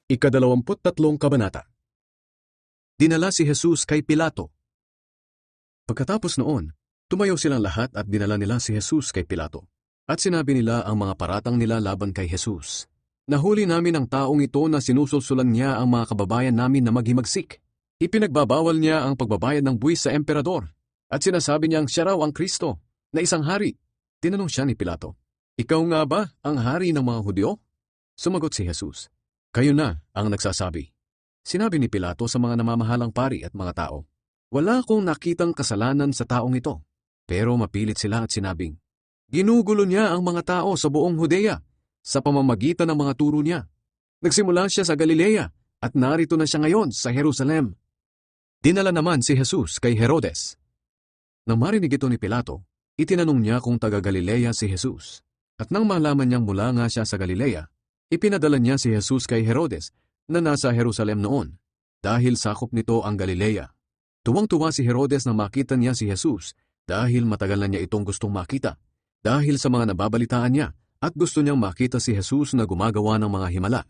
Ika-23 Kabanata. Dinala si Jesus kay Pilato. Pagkatapos noon, tumayo silang lahat at dinala nila si Jesus kay Pilato. At sinabi nila ang mga paratang nila laban kay Jesus. Nahuli namin ang taong ito na sinusulsulan niya ang mga kababayan namin na maghimagsik. Ipinagbabawal niya ang pagbabayad ng buwis sa emperador. At sinasabi niyang siya raw ang Kristo, na isang hari. Tinanong siya ni Pilato, "Ikaw nga ba ang hari ng mga Hudyo?" Sumagot si Jesus, "Kayo na ang nagsasabi." Sinabi ni Pilato sa mga namamahalang pari at mga tao, "Wala akong nakitang kasalanan sa taong ito." Pero mapilit sila at sinabing, "Ginugulo niya ang mga tao sa buong Judea sa pamamagitan ng mga turo niya. Nagsimula siya sa Galilea at narito na siya ngayon sa Jerusalem." Dinala naman si Jesus kay Herodes. Nang marinig ito ni Pilato, itinanong niya kung taga Galilea si Jesus. At nang malaman niyang mula nga siya sa Galilea, ipinadala niya si Jesus kay Herodes na nasa Jerusalem noon, dahil sakop nito ang Galilea. Tuwang-tuwa si Herodes na makita niya si Jesus dahil matagal na niya itong gustong makita, dahil sa mga nababalitaan niya at gusto niyang makita si Jesus na gumagawa ng mga himala.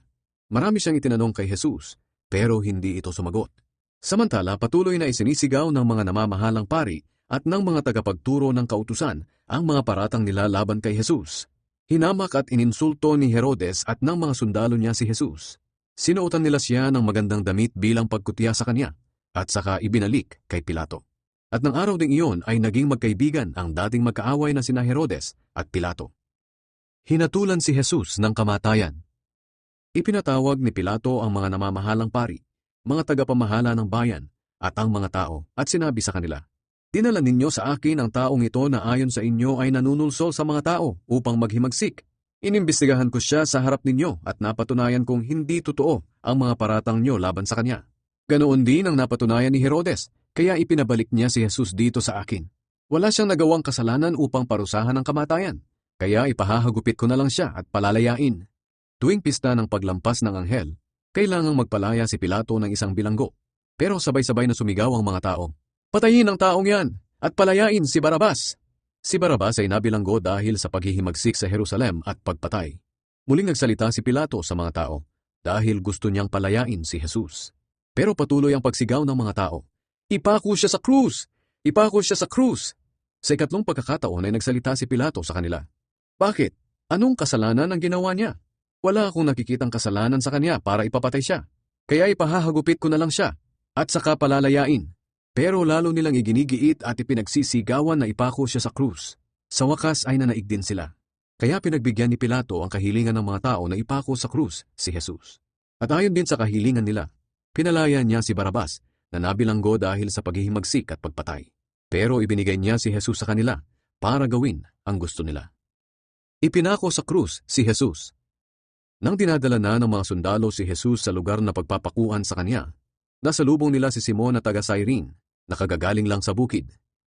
Marami siyang itinanong kay Jesus, pero hindi ito sumagot. Samantala, patuloy na isinisigaw ng mga namamahalang pari at ng mga tagapagturo ng kautusan ang mga paratang nila laban kay Jesus. Hinamak at ininsulto ni Herodes at ng mga sundalo niya si Jesus. Sinuotan nila siya ng magandang damit bilang pagkutya sa kanya, at saka ibinalik kay Pilato. At ng araw ding iyon ay naging magkaibigan ang dating magkaaway na sina Herodes at Pilato. Hinatulan si Jesus ng kamatayan. Ipinatawag ni Pilato ang mga namamahalang pari, mga tagapamahala ng bayan, at ang mga tao, at sinabi sa kanila, "Dinala ninyo sa akin ang taong ito na ayon sa inyo ay nanunulsol sa mga tao upang maghimagsik. Inimbestigahan ko siya sa harap ninyo at napatunayan kong hindi totoo ang mga paratang nyo laban sa kanya. Ganoon din ang napatunayan ni Herodes, kaya ipinabalik niya si Jesus dito sa akin. Wala siyang nagawang kasalanan upang parusahan ng kamatayan, kaya ipahahagupit ko na lang siya at palalayain." Tuwing pista ng paglampas ng anghel, kailangang magpalaya si Pilato ng isang bilanggo. Pero sabay-sabay na sumigaw ang mga tao, "Patayin ang taong yan at palayain si Barabas!" Si Barabas ay nabilanggo dahil sa paghihimagsik sa Jerusalem at pagpatay. Muling nagsalita si Pilato sa mga tao dahil gusto niyang palayain si Jesus. Pero patuloy ang pagsigaw ng mga tao, "Ipako siya sa krus! Ipako siya sa krus!" Sa ikatlong pagkakataon ay nagsalita si Pilato sa kanila, "Bakit? Anong kasalanan ang ginawa niya? Wala akong nakikitang kasalanan sa kanya para ipapatay siya. Kaya ipahahagupit ko na lang siya at saka palalayain." Pero lalo nilang iginigiit at ipinagsisigawan na ipako siya sa krus. Sa wakas ay nanaig din sila. Kaya pinagbigyan ni Pilato ang kahilingan ng mga tao na ipako sa krus si Jesus. At ayon din sa kahilingan nila, pinalaya niya si Barabas na nabilanggo dahil sa paghihimagsik at pagpatay. Pero ibinigay niya si Jesus sa kanila para gawin ang gusto nila. Ipinako sa krus si Jesus. Nang dinadala na ng mga sundalo si Jesus sa lugar na pagpapakuan sa kanya, nasalubong nila si Simon na taga Cyrene, nakagagaling lang sa bukid.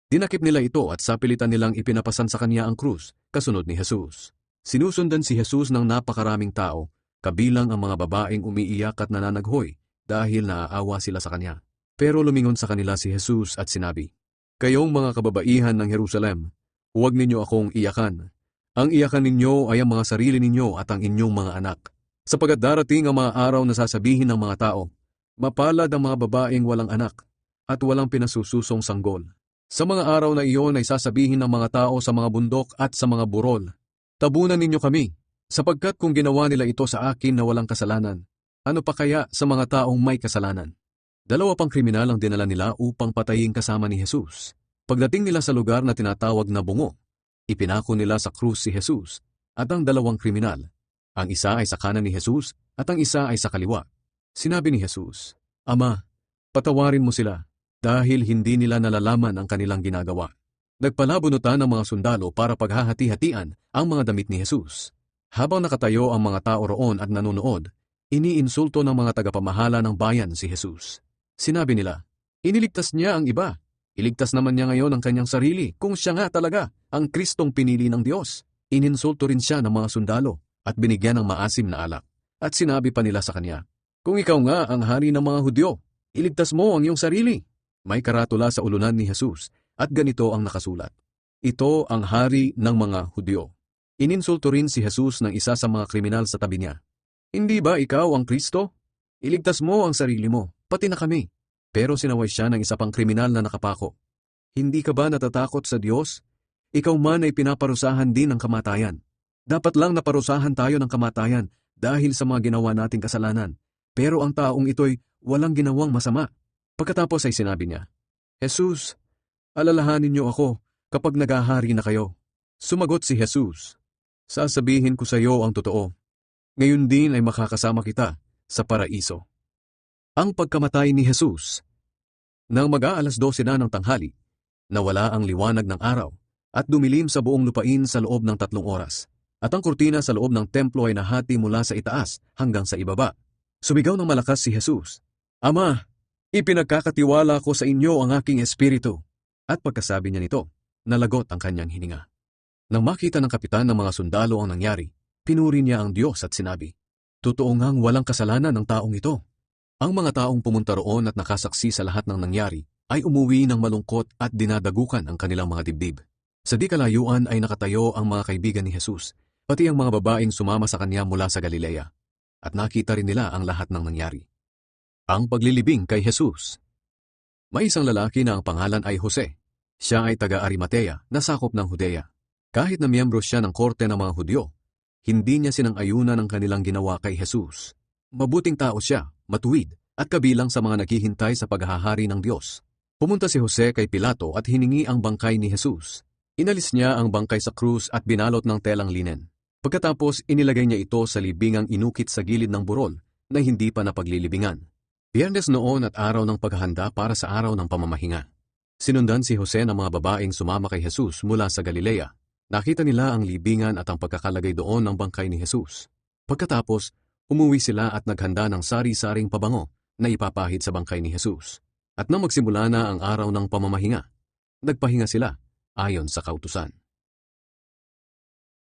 Dinakip nila ito at sapilitan nilang ipinapasan sa kanya ang krus, kasunod ni Jesus. Sinusundan si Jesus ng napakaraming tao, kabilang ang mga babaeng umiiyak at nananaghoy dahil naaawa sila sa kanya. Pero lumingon sa kanila si Jesus at sinabi, "Kayong mga kababaihan ng Jerusalem, huwag ninyo akong iyakan. Ang iyakan ninyo ay ang mga sarili ninyo at ang inyong mga anak. Sapagkat darating ang mga araw na sasabihin ng mga tao, mapalad ang mga babaeng walang anak at walang pinasususong sanggol. Sa mga araw na iyon ay sasabihin ng mga tao sa mga bundok at sa mga burol, tabunan ninyo kami, sapagkat kung ginawa nila ito sa akin na walang kasalanan, ano pa kaya sa mga taong may kasalanan?" Dalawa pang kriminal ang dinala nila upang patayin kasama ni Jesus. Pagdating nila sa lugar na tinatawag na Bungo, ipinako nila sa krus si Jesus at ang dalawang kriminal. Ang isa ay sa kanan ni Jesus at ang isa ay sa kaliwa. Sinabi ni Jesus, "Ama, patawarin mo sila dahil hindi nila nalalaman ang kanilang ginagawa." Nagpalabunutan ng mga sundalo para paghahati-hatian ang mga damit ni Jesus. Habang nakatayo ang mga tao roon at nanonood, iniinsulto ng mga tagapamahala ng bayan si Jesus. Sinabi nila, "Iniligtas niya ang iba. Iligtas naman niya ngayon ang kanyang sarili kung siya nga talaga ang Kristong pinili ng Diyos." Ininsulto rin siya ng mga sundalo at binigyan ng maasim na alak. At sinabi pa nila sa kanya, "Kung ikaw nga ang hari ng mga Hudyo, iligtas mo ang iyong sarili." May karatula sa ulunan ni Jesus at ganito ang nakasulat, "Ito ang hari ng mga Hudyo." Ininsulto rin si Jesus ng isa sa mga kriminal sa tabi niya, "Hindi ba ikaw ang Kristo? Iligtas mo ang sarili mo, pati na kami. Pero sinaway siya ng isa pang kriminal na nakapako. Hindi ka ba natatakot sa Diyos? Ikaw man ay pinaparusahan din ng kamatayan. Dapat lang naparusahan tayo ng kamatayan dahil sa mga ginawa nating kasalanan. Pero ang taong ito'y walang ginawang masama. Pagkatapos ay sinabi niya, Jesus, alalahanin niyo ako kapag naghahari na kayo. Sumagot si Jesus, sasabihin ko sa iyo ang totoo. Ngayon din ay makakasama kita sa paraiso. Ang pagkamatay ni Jesus. Nang mag-aalas 12 na ng tanghali, nawala ang liwanag ng araw at dumilim sa buong lupain sa loob ng 3 oras. At ang kurtina sa loob ng templo ay nahati mula sa itaas hanggang sa ibaba. Sumigaw ng malakas si Jesus, Ama, ipinagkakatiwala ko sa inyo ang aking espiritu. At pagkasabi niya nito, nalagot ang kanyang hininga. Nang makita ng kapitan ng mga sundalo ang nangyari, pinuri niya ang Diyos at sinabi, Totoo ngang walang kasalanan ng taong ito. Ang mga taong pumunta roon at nakasaksi sa lahat ng nangyari ay umuwi ng malungkot at dinadagukan ang kanilang mga dibdib. Sa di kalayuan ay nakatayo ang mga kaibigan ni Jesus, pati ang mga babaeng sumama sa kanya mula sa Galilea. At nakita rin nila ang lahat ng nangyari. Ang paglilibing kay Jesus. May isang lalaki na ang pangalan ay Jose. Siya ay taga-Arimatea na sakop ng Judea. Kahit na miyembro siya ng korte ng mga Hudyo, hindi niya sinang-ayunan ang kanilang ginawa kay Jesus. Mabuting tao siya, matuwid, at kabilang sa mga naghihintay sa paghahari ng Diyos. Pumunta si Jose kay Pilato at hiningi ang bangkay ni Jesus. Inalis niya ang bangkay sa krus at binalot ng telang linen. Pagkatapos inilagay niya ito sa libingang inukit sa gilid ng burol na hindi pa napaglilibingan. Biyernes noon at araw ng paghahanda para sa araw ng pamamahinga. Sinundan si Jose ng mga babaeng sumama kay Jesus mula sa Galilea. Nakita nila ang libingan at ang pagkakalagay doon ng bangkay ni Jesus. Pagkatapos, umuwi sila at naghanda ng sari-saring pabango na ipapahid sa bangkay ni Jesus. At nang magsimula na ang araw ng pamamahinga, nagpahinga sila ayon sa kautusan.